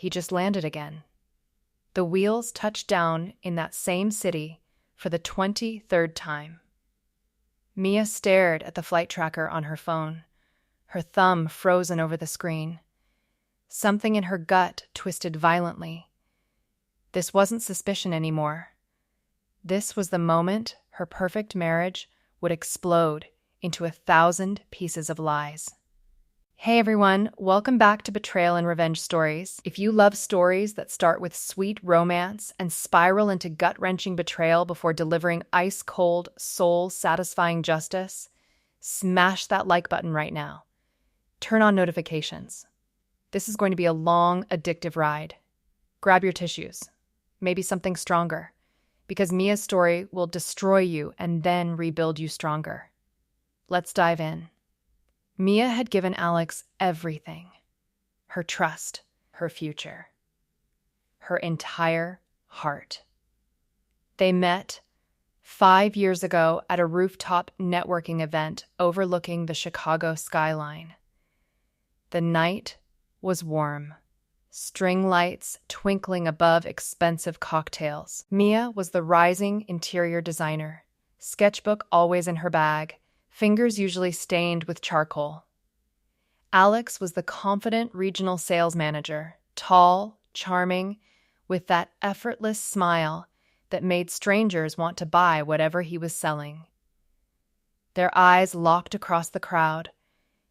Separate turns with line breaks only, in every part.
he just landed again. The wheels touched down in that same city for the 23rd time. Mia stared at the flight tracker on her phone, her thumb frozen over the screen. Something in her gut twisted violently. This wasn't suspicion anymore. This was the moment her perfect marriage would explode into 1,000 pieces of lies. Hey everyone, welcome back to Betrayal and Revenge Stories. If you love stories that start with sweet romance and spiral into gut-wrenching betrayal before delivering ice-cold, soul-satisfying justice, smash that like button right now. Turn on notifications. This is going to be a long, addictive ride. Grab your tissues, maybe something stronger, because Mia's story will destroy you and then rebuild you stronger. Let's dive in. Mia had given Alex everything. Her trust, her future, her entire heart. They met 5 years ago at a rooftop networking event overlooking the Chicago skyline. The night was warm, string lights twinkling above expensive cocktails. Mia was the rising interior designer, sketchbook always in her bag, fingers usually stained with charcoal. Alex was the confident regional sales manager, tall, charming, with that effortless smile that made strangers want to buy whatever he was selling. Their eyes locked across the crowd.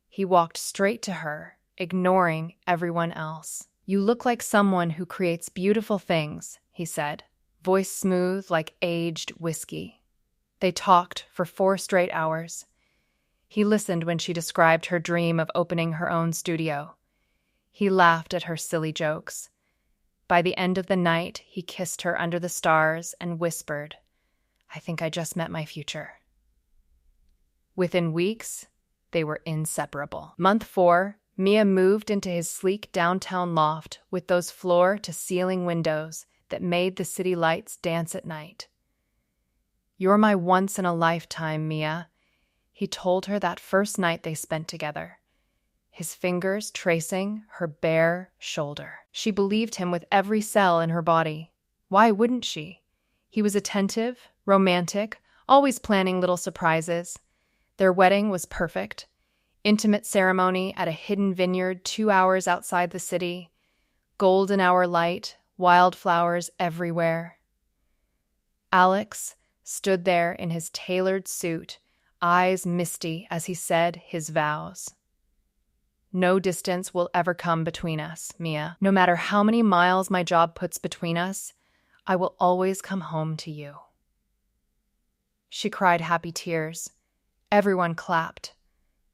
He walked straight to her, ignoring everyone else. "You look like someone who creates beautiful things," he said, voice smooth like aged whiskey. They talked for 4 straight hours. He listened when she described her dream of opening her own studio. He laughed at her silly jokes. By the end of the night, he kissed her under the stars and whispered, "I think I just met my future." Within weeks, they were inseparable. Month 4, Mia moved into his sleek downtown loft with those floor-to-ceiling windows that made the city lights dance at night. "You're my once-in-a-lifetime, Mia," he told her that first night they spent together, his fingers tracing her bare shoulder. She believed him with every cell in her body. Why wouldn't she? He was attentive, romantic, always planning little surprises. Their wedding was perfect. Intimate ceremony at a hidden vineyard 2 hours outside the city. Golden hour light, wildflowers everywhere. Alex stood there in his tailored suit, eyes misty as he said his vows. "No distance will ever come between us, Mia. No matter how many miles my job puts between us, I will always come home to you." She cried happy tears. Everyone clapped.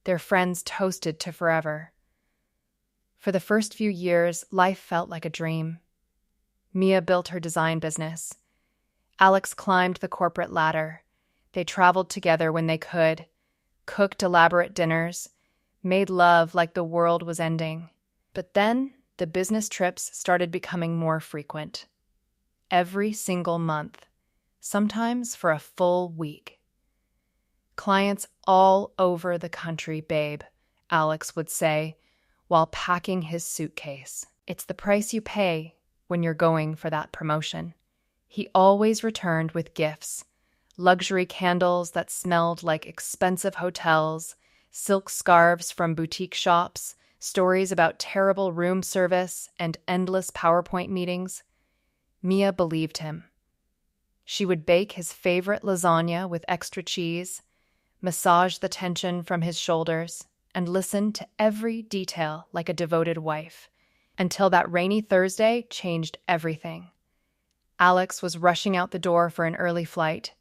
Their friends toasted to forever. For the first few years, life felt like a dream. Mia built her design business. Alex climbed the corporate ladder. They traveled together when they could, cooked elaborate dinners, made love like the world was ending. But then the business trips started becoming more frequent. Every single month, sometimes for a full week. "Clients all over the country, babe," Alex would say while packing his suitcase. "It's the price you pay when you're going for that promotion." He always returned with gifts. Luxury candles that smelled like expensive hotels, silk scarves from boutique shops, stories about terrible room service, and endless PowerPoint meetings. Mia believed him. She would bake his favorite lasagna with extra cheese, massage the tension from his shoulders, and listen to every detail like a devoted wife, until that rainy Thursday changed everything. Alex was rushing out the door for an early flight.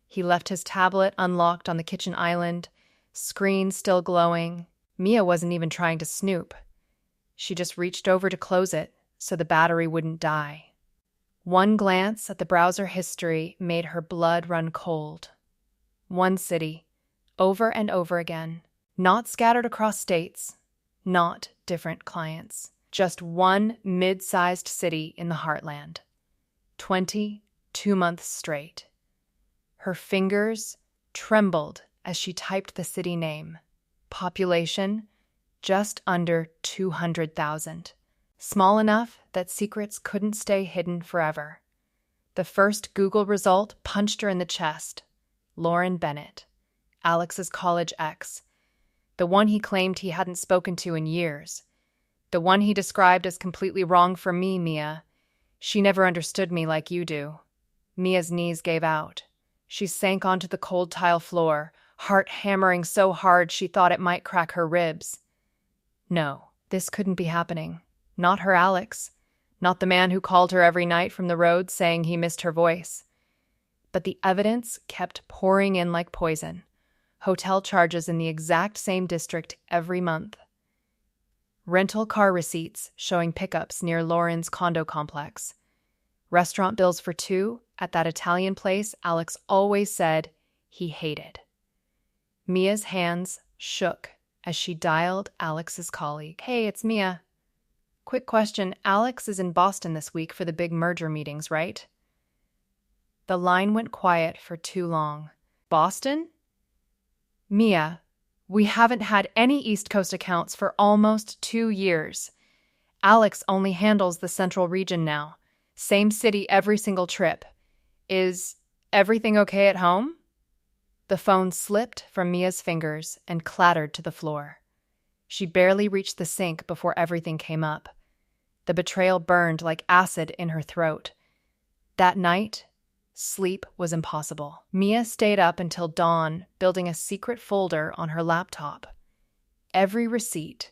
He left his tablet unlocked on the kitchen island, screen still glowing. Mia wasn't even trying to snoop. She just reached over to close it so the battery wouldn't die. One glance at the browser history made her blood run cold. One city, over and over again, not scattered across states, not different clients, just one mid-sized city in the heartland. 22 months straight. Her fingers trembled as she typed the city name. Population, just under 200,000. Small enough that secrets couldn't stay hidden forever. The first Google result punched her in the chest. Lauren Bennett, Alex's college ex. The one he claimed he hadn't spoken to in years. The one he described as completely wrong for me, Mia. She never understood me like you do. Mia's knees gave out. She sank onto the cold tile floor, heart hammering so hard she thought it might crack her ribs. No, this couldn't be happening. Not her Alex. Not the man who called her every night from the road saying he missed her voice. But the evidence kept pouring in like poison. Hotel charges in the exact same district every month. Rental car receipts showing pickups near Lauren's condo complex. Restaurant bills for two at that Italian place Alex always said he hated. Mia's hands shook as she dialed Alex's colleague. Hey, it's Mia. Quick question, Alex is in Boston this week for the big merger meetings, right? The line went quiet for too long. Boston? Mia, we haven't had any East Coast accounts for almost 2 years. Alex only handles the central region now. Same city every single trip. Is everything okay at home? The phone slipped from Mia's fingers and clattered to the floor. She barely reached the sink before everything came up. The betrayal burned like acid in her throat. That night, sleep was impossible. Mia stayed up until dawn, building a secret folder on her laptop. Every receipt,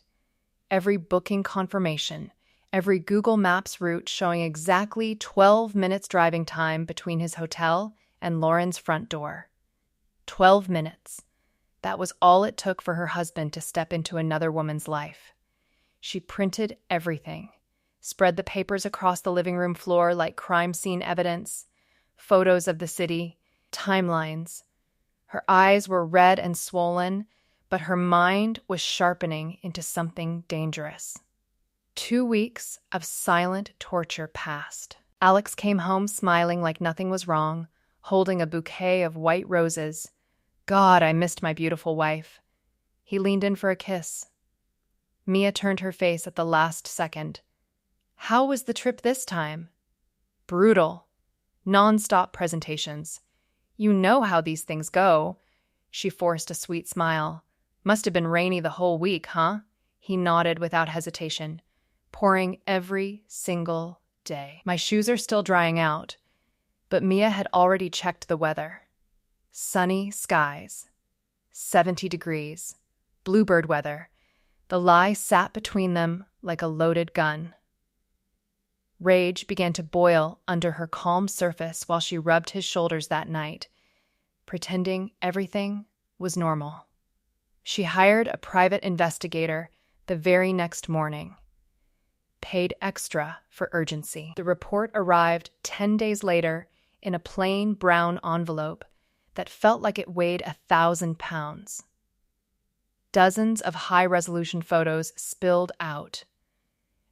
every booking confirmation, every Google Maps route showing exactly 12 minutes driving time between his hotel and Lauren's front door. 12 minutes. That was all it took for her husband to step into another woman's life. She printed everything, spread the papers across the living room floor like crime scene evidence, photos of the city, timelines. Her eyes were red and swollen, but her mind was sharpening into something dangerous. 2 weeks of silent torture passed. Alex came home smiling like nothing was wrong, holding a bouquet of white roses. God, I missed my beautiful wife. He leaned in for a kiss. Mia turned her face at the last second. How was the trip this time? Brutal. Non-stop presentations. You know how these things go. She forced a sweet smile. Must have been rainy the whole week, huh? He nodded without hesitation. Pouring every single day. My shoes are still drying out, but Mia had already checked the weather. Sunny skies. 70 degrees. Bluebird weather. The lie sat between them like a loaded gun. Rage began to boil under her calm surface while she rubbed his shoulders that night, pretending everything was normal. She hired a private investigator the very next morning. Paid extra for urgency. The report arrived 10 days later in a plain brown envelope that felt like it weighed 1,000 pounds. Dozens of high-resolution photos spilled out.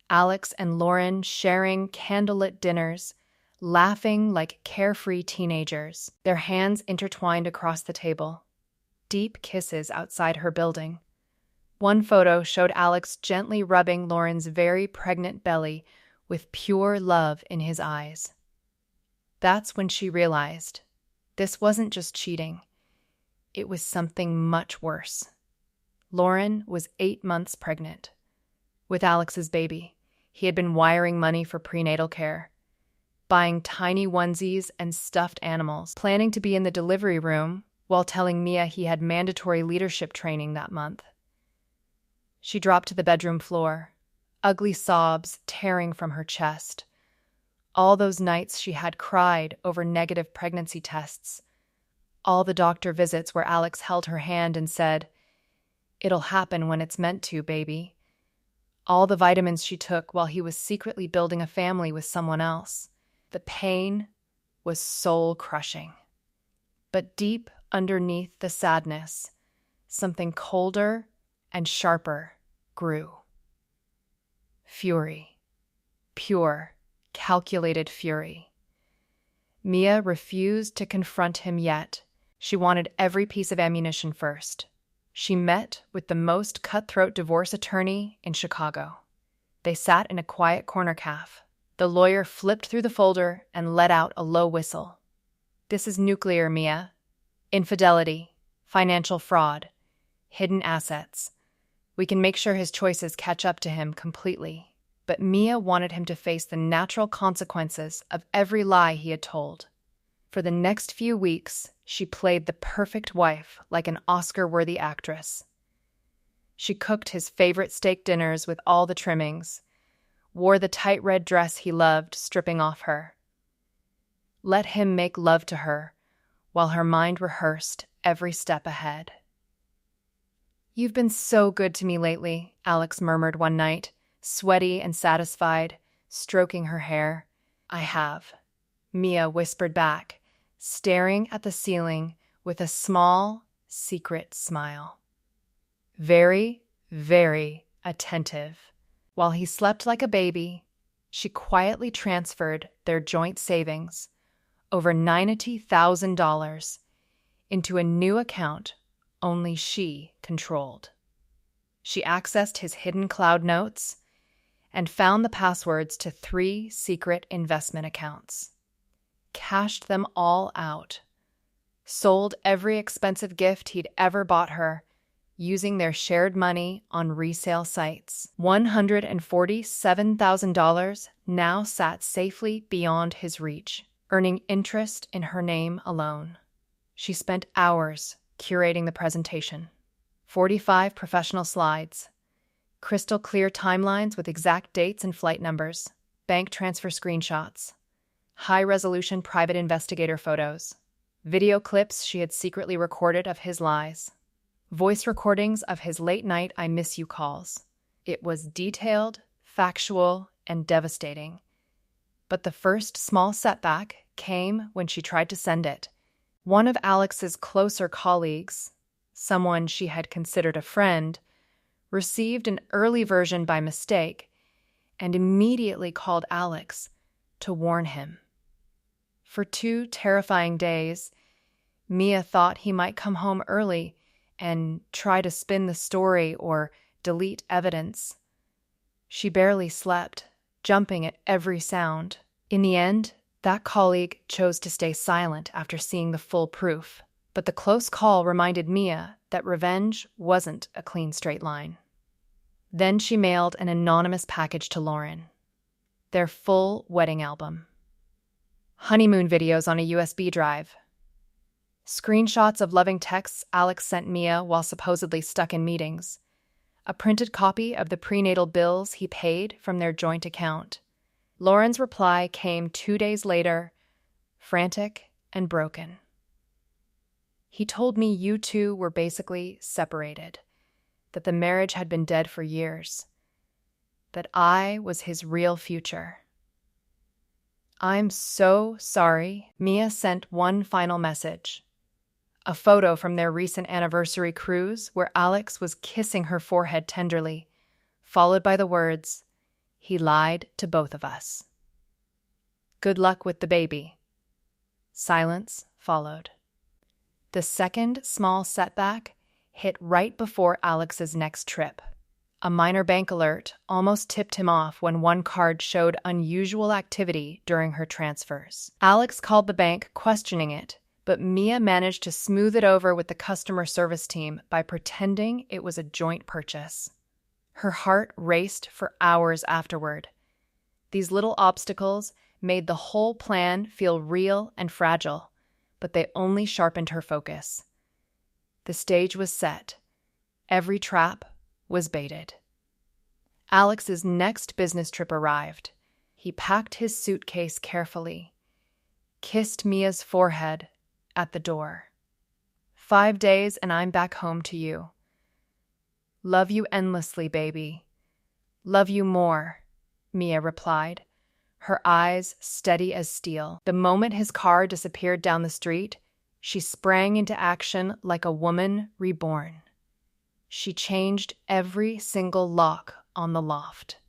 Alex and Lauren sharing candlelit dinners, laughing like carefree teenagers, their hands intertwined across the table. Deep kisses outside her building. One photo showed Alex gently rubbing Lauren's very pregnant belly with pure love in his eyes. That's when she realized this wasn't just cheating. It was something much worse. Lauren was 8 months pregnant. With Alex's baby, he had been wiring money for prenatal care, buying tiny onesies and stuffed animals, planning to be in the delivery room while telling Mia he had mandatory leadership training that month. She dropped to the bedroom floor, ugly sobs tearing from her chest. All those nights she had cried over negative pregnancy tests. All the doctor visits where Alex held her hand and said, "It'll happen when it's meant to, baby." All the vitamins she took while he was secretly building a family with someone else. The pain was soul-crushing. But deep underneath the sadness, something colder and sharper grew. Fury. Pure, calculated fury. Mia refused to confront him yet. She wanted every piece of ammunition first. She met with the most cutthroat divorce attorney in Chicago. They sat in a quiet corner cafe. The lawyer flipped through the folder and let out a low whistle. "This is nuclear, Mia. Infidelity, financial fraud, hidden assets. We can make sure his choices catch up to him completely." But Mia wanted him to face the natural consequences of every lie he had told. For the next few weeks, she played the perfect wife like an Oscar-worthy actress. She cooked his favorite steak dinners with all the trimmings, wore the tight red dress he loved stripping off her. Let him make love to her while her mind rehearsed every step ahead. "You've been so good to me lately," Alex murmured one night, sweaty and satisfied, stroking her hair. "I have," Mia whispered back, staring at the ceiling with a small, secret smile. Very, very attentive. While he slept like a baby, she quietly transferred their joint savings, over $90,000, into a new account only she controlled. She accessed his hidden cloud notes and found the passwords to 3 secret investment accounts. Cashed them all out. Sold every expensive gift he'd ever bought her, using their shared money on resale sites. $147,000 now sat safely beyond his reach, earning interest in her name alone. She spent hours curating the presentation. 45 professional slides, crystal clear timelines with exact dates and flight numbers, bank transfer screenshots, high-resolution private investigator photos, video clips she had secretly recorded of his lies, voice recordings of his late-night "I miss you" calls. It was detailed, factual, and devastating. But the first small setback came when she tried to send it. One of Alex's closer colleagues, someone she had considered a friend, received an early version by mistake and immediately called Alex to warn him. For 2 terrifying days, Mia thought he might come home early and try to spin the story or delete evidence. She barely slept, jumping at every sound. In the end, that colleague chose to stay silent after seeing the full proof. But the close call reminded Mia that revenge wasn't a clean straight line. Then she mailed an anonymous package to Lauren. Their full wedding album. Honeymoon videos on a USB drive. Screenshots of loving texts Alex sent Mia while supposedly stuck in meetings. A printed copy of the prenatal bills he paid from their joint account. Lauren's reply came 2 days later, frantic and broken. "He told me you two were basically separated, that the marriage had been dead for years, that I was his real future." "I'm so sorry," Mia sent one final message. A photo from their recent anniversary cruise where Alex was kissing her forehead tenderly, followed by the words, "He lied to both of us." "Good luck with the baby." Silence followed. The second small setback hit right before Alex's next trip. A minor bank alert almost tipped him off when one card showed unusual activity during her transfers. Alex called the bank questioning it, but Mia managed to smooth it over with the customer service team by pretending it was a joint purchase. Her heart raced for hours afterward. These little obstacles made the whole plan feel real and fragile, but they only sharpened her focus. The stage was set. Every trap was baited. Alex's next business trip arrived. He packed his suitcase carefully, kissed Mia's forehead at the door. 5 days and I'm back home to you. Love you endlessly, baby. Love you more, Mia replied, her eyes steady as steel. The moment his car disappeared down the street, she sprang into action like a woman reborn. She changed every single lock on the loft,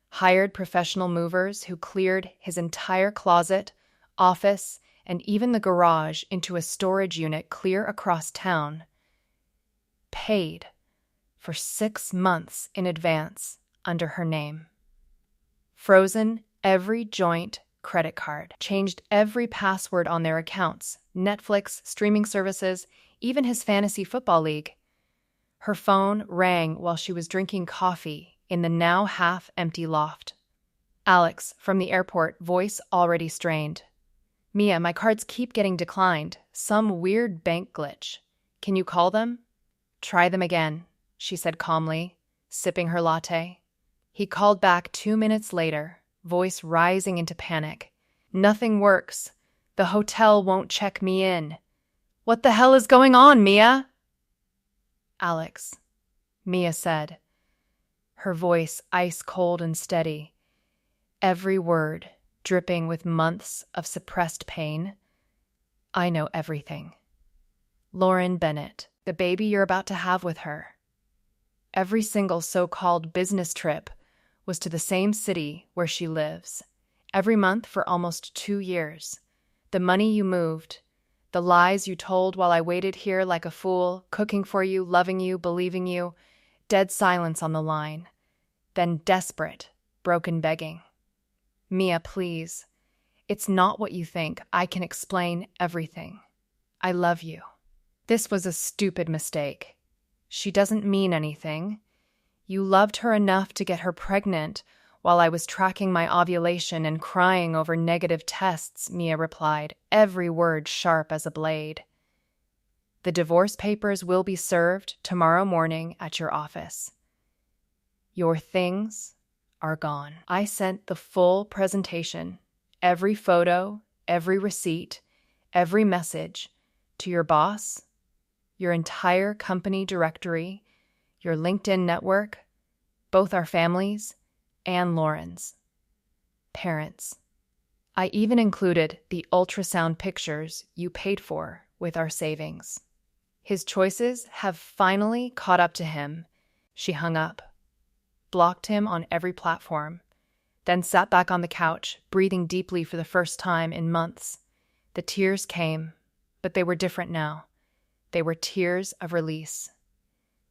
hired professional movers who cleared his entire closet, office, and even the garage into a storage unit clear across town, paid for 6 months in advance under her name. frozen every joint credit card, changed every password on their accounts, Netflix, streaming services, even his fantasy football league. Her phone rang while she was drinking coffee in the now half-empty loft. Alex, from the airport, voice already strained. "Mia, my cards keep getting declined. Some weird bank glitch. Can you call them?" "Try them again," she said calmly, sipping her latte. He called back 2 minutes later, voice rising into panic. "Nothing works. The hotel won't check me in. What the hell is going on, Mia?" "Alex," Mia said, her voice ice-cold and steady, every word dripping with months of suppressed pain. "I know everything. Lauren Bennett, the baby you're about to have with her. Every single so-called business trip was to the same city where she lives. Every month for almost 2 years. The money you moved, the lies you told while I waited here like a fool, cooking for you, loving you, believing you, dead silence on the line. Then desperate, broken begging. Mia, please. It's not what you think. I can explain everything. I love you. This was a stupid mistake. She doesn't mean anything. You loved her enough to get her pregnant while I was tracking my ovulation and crying over negative tests," Mia replied, every word sharp as a blade. "The divorce papers will be served tomorrow morning at your office. Your things are gone." I sent the full presentation, every photo, every receipt, every message, to your boss, your entire company directory, your LinkedIn network, both our families and Lauren's parents. I even included the ultrasound pictures you paid for with our savings. His choices have finally caught up to him. She hung up, blocked him on every platform, then sat back on the couch, breathing deeply for the first time in months. The tears came, but they were different now. They were tears of release.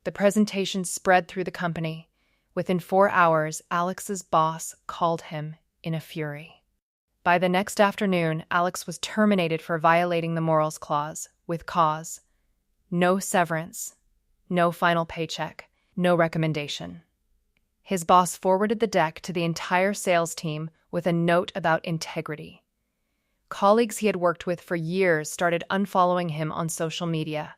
The presentation spread through the company. Within 4 hours, Alex's boss called him in a fury. By the next afternoon, Alex was terminated for violating the morals clause, with cause. No severance, no final paycheck, no recommendation. His boss forwarded the deck to the entire sales team with a note about integrity. Colleagues he had worked with for years started unfollowing him on social media.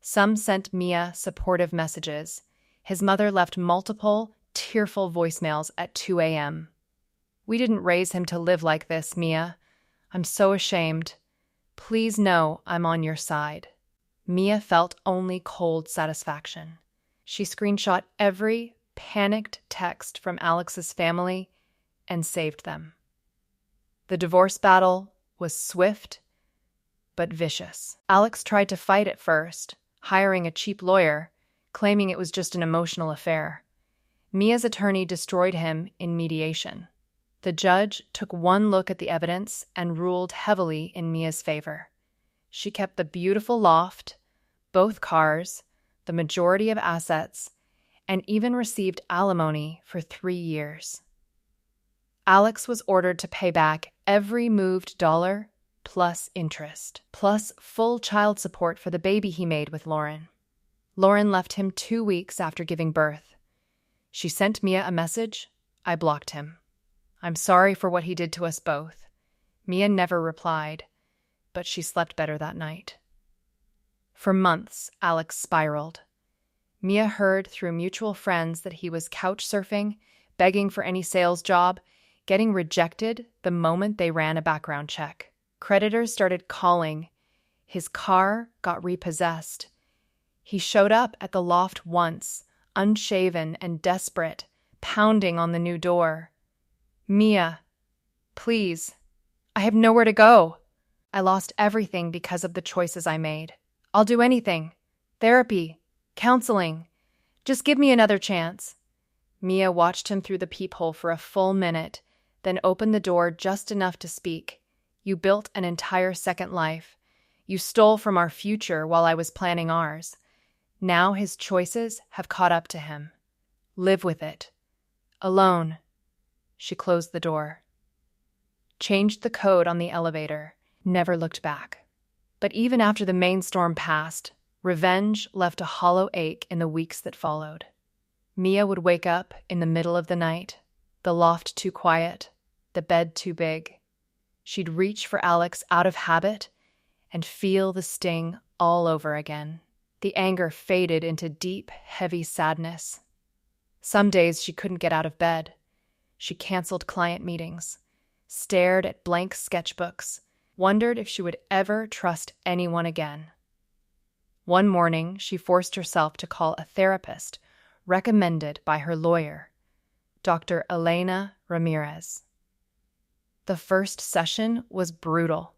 Some sent Mia supportive messages. His mother left multiple, tearful voicemails at 2 a.m. "We didn't raise him to live like this, Mia. I'm so ashamed. Please know I'm on your side." Mia felt only cold satisfaction. She screenshot every panicked text from Alex's family and saved them. The divorce battle was swift but vicious. Alex tried to fight at first, hiring a cheap lawyer, claiming it was just an emotional affair. Mia's attorney destroyed him in mediation. The judge took one look at the evidence and ruled heavily in Mia's favor. She kept the beautiful loft, both cars, the majority of assets, and even received alimony for 3 years. Alex was ordered to pay back every moved dollar, plus interest, plus full child support for the baby he made with Lauren. Lauren left him 2 weeks after giving birth. She sent Mia a message. I blocked him. "I'm sorry for what he did to us both." Mia never replied, but she slept better that night. For months, Alex spiraled. Mia heard through mutual friends that he was couch surfing, begging for any sales job, getting rejected the moment they ran a background check. Creditors started calling. His car got repossessed. He showed up at the loft once, unshaven and desperate, pounding on the new door. "Mia, please, I have nowhere to go. I lost everything because of the choices I made. I'll do anything. Therapy, counseling. Just give me another chance." Mia watched him through the peephole for a full minute, then opened the door just enough to speak. "You built an entire second life. You stole from our future while I was planning ours. Now his choices have caught up to him. Live with it. Alone. She closed the door, changed the code on the elevator, never looked back. But even after the main storm passed, revenge left a hollow ache in the weeks that followed. Mia would wake up in the middle of the night, the loft too quiet, the bed too big. She'd reach for Alex out of habit and feel the sting all over again. The anger faded into deep, heavy sadness. Some days she couldn't get out of bed. She canceled client meetings, stared at blank sketchbooks, wondered if she would ever trust anyone again. One morning, she forced herself to call a therapist recommended by her lawyer, Dr. Elena Ramirez. The first session was brutal.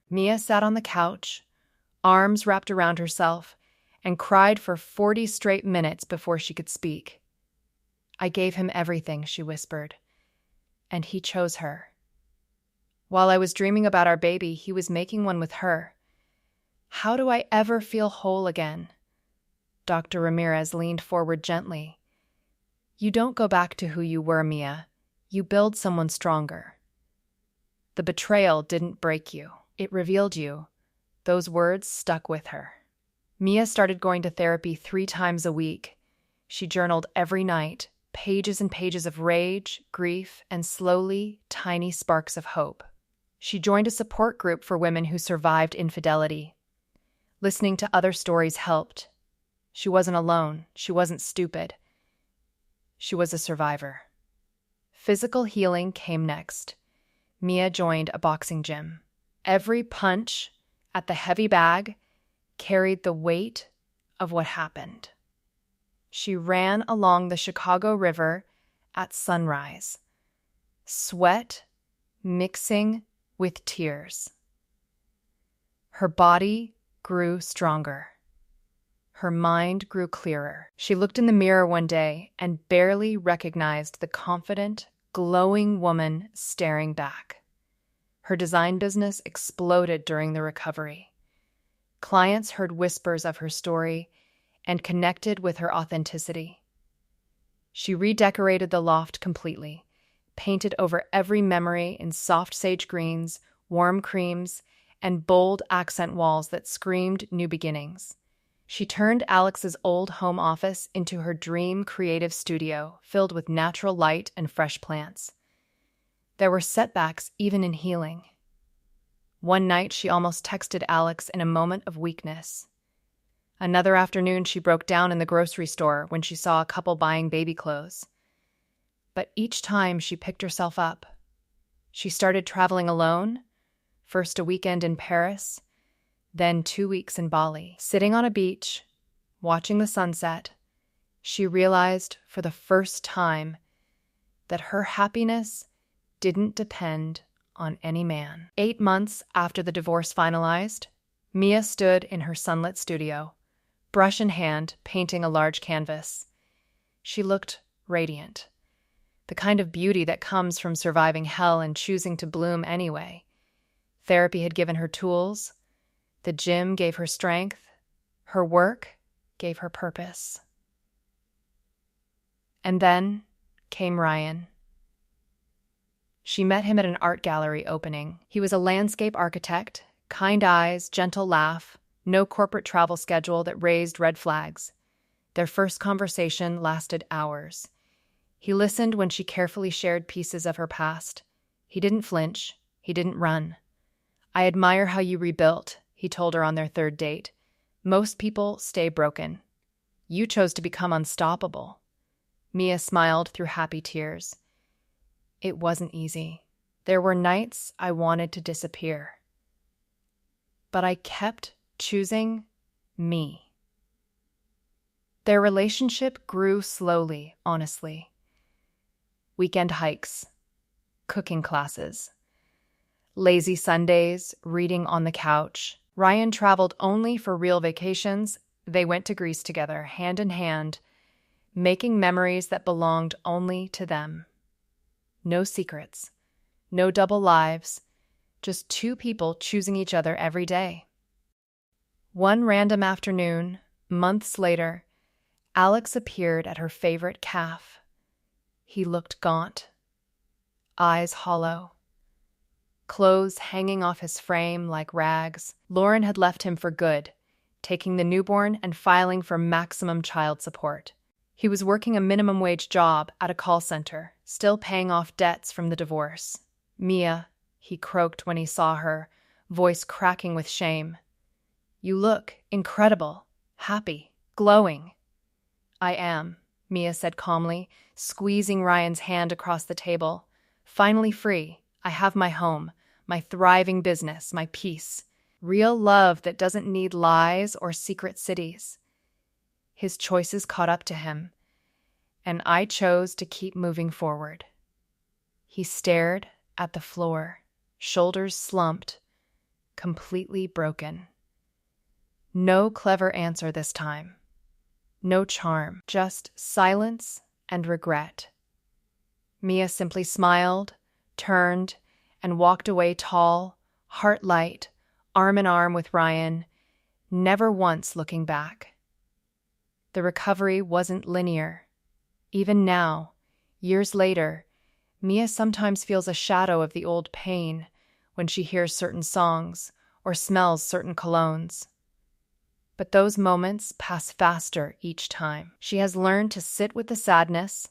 Mia sat on the couch, arms wrapped around herself, and cried for 40 straight minutes before she could speak. "I gave him everything," she whispered, "and he chose her. While I was dreaming about our baby, he was making one with her. How do I ever feel whole again?" Dr. Ramirez leaned forward gently. "You don't go back to who you were, Mia. You build someone stronger. The betrayal didn't break you. It revealed you." Those words stuck with her. Mia started going to therapy 3 times a week. She journaled every night, pages and pages of rage, grief, and slowly, tiny sparks of hope. She joined a support group for women who survived infidelity. Listening to other stories helped. She wasn't alone. She wasn't stupid. She was a survivor. Physical healing came next. Mia joined a boxing gym. Every punch at the heavy bag carried the weight of what happened. She ran along the Chicago River at sunrise, sweat mixing with tears. Her body grew stronger. Her mind grew clearer. She looked in the mirror one day and barely recognized the confident, glowing woman staring back. Her design business exploded during the recovery. Clients heard whispers of her story and connected with her authenticity. She redecorated the loft completely, painted over every memory in soft sage greens, warm creams, and bold accent walls that screamed new beginnings. She turned Alex's old home office into her dream creative studio, filled with natural light and fresh plants. There were setbacks even in healing. One night, she almost texted Alex in a moment of weakness. Another afternoon, she broke down in the grocery store when she saw a couple buying baby clothes. But each time, she picked herself up. She started traveling alone, first a weekend in Paris, then 2 weeks in Bali. Sitting on a beach, watching the sunset, she realized for the first time that her happiness didn't depend on any man. 8 months after the divorce finalized, Mia stood in her sunlit studio, brush in hand, painting a large canvas. She looked radiant, the kind of beauty that comes from surviving hell and choosing to bloom anyway. Therapy had given her tools. The gym gave her strength. Her work gave her purpose. And then came Ryan. She met him at an art gallery opening. He was a landscape architect, kind eyes, gentle laugh, no corporate travel schedule that raised red flags. Their first conversation lasted hours. He listened when she carefully shared pieces of her past. He didn't flinch. He didn't run. "I admire how you rebuilt," he told her on their 3rd date. "Most people stay broken. You chose to become unstoppable." Mia smiled through happy tears. It wasn't easy. There were nights I wanted to disappear. But I kept choosing me. Their relationship grew slowly, honestly. Weekend hikes, cooking classes, lazy Sundays, reading on the couch. Ryan traveled only for real vacations. They went to Greece together, hand in hand, making memories that belonged only to them. No secrets, no double lives, just 2 people choosing each other every day. One random afternoon, months later, Alex appeared at her favorite calf. He looked gaunt, eyes hollow, clothes hanging off his frame like rags. Lauren had left him for good, taking the newborn and filing for maximum child support. He was working a minimum wage job at a call center, still paying off debts from the divorce. "Mia," he croaked when he saw her, voice cracking with shame. "You look incredible, happy, glowing." "I am," Mia said calmly, squeezing Ryan's hand across the table. "Finally free. I have my home, my thriving business, my peace. Real love that doesn't need lies or secret cities." His choices caught up to him, and I chose to keep moving forward. He stared at the floor, shoulders slumped, completely broken. No clever answer this time. No charm, just silence and regret. Mia simply smiled, turned, and walked away tall, heart light, arm in arm with Ryan, never once looking back. The recovery wasn't linear. Even now, years later, Mia sometimes feels a shadow of the old pain when she hears certain songs or smells certain colognes. But those moments pass faster each time. She has learned to sit with the sadness,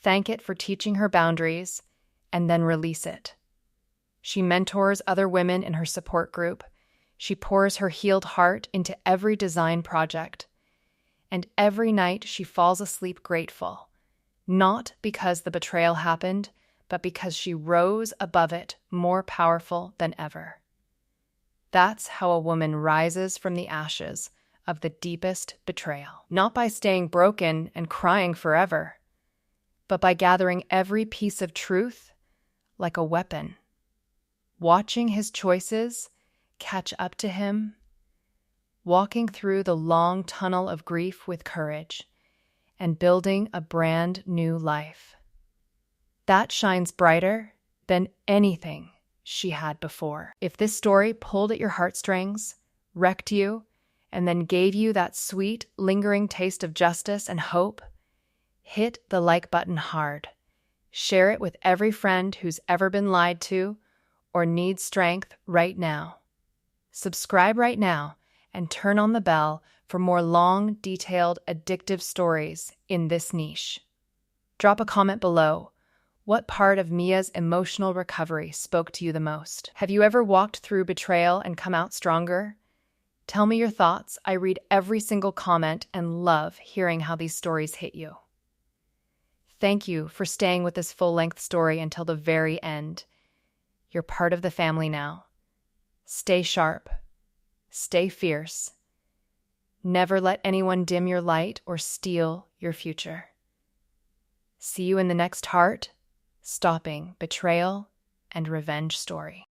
thank it for teaching her boundaries, and then release it. She mentors other women in her support group. She pours her healed heart into every design project. And every night she falls asleep grateful, not because the betrayal happened, but because she rose above it more powerful than ever. That's how a woman rises from the ashes of the deepest betrayal, not by staying broken and crying forever, but by gathering every piece of truth like a weapon, watching his choices catch up to him, walking through the long tunnel of grief with courage, and building a brand new life. That shines brighter than anything she had before. If this story pulled at your heartstrings, wrecked you, and then gave you that sweet, lingering taste of justice and hope, hit the like button hard. Share it with every friend who's ever been lied to or needs strength right now. Subscribe right now and turn on the bell for more long, detailed, addictive stories in this niche. Drop a comment below. What part of Mia's emotional recovery spoke to you the most? Have you ever walked through betrayal and come out stronger? Tell me your thoughts. I read every single comment and love hearing how these stories hit you. Thank you for staying with this full-length story until the very end. You're part of the family now. Stay sharp. Stay fierce. Never let anyone dim your light or steal your future. See you in the next heart-stopping betrayal and revenge story.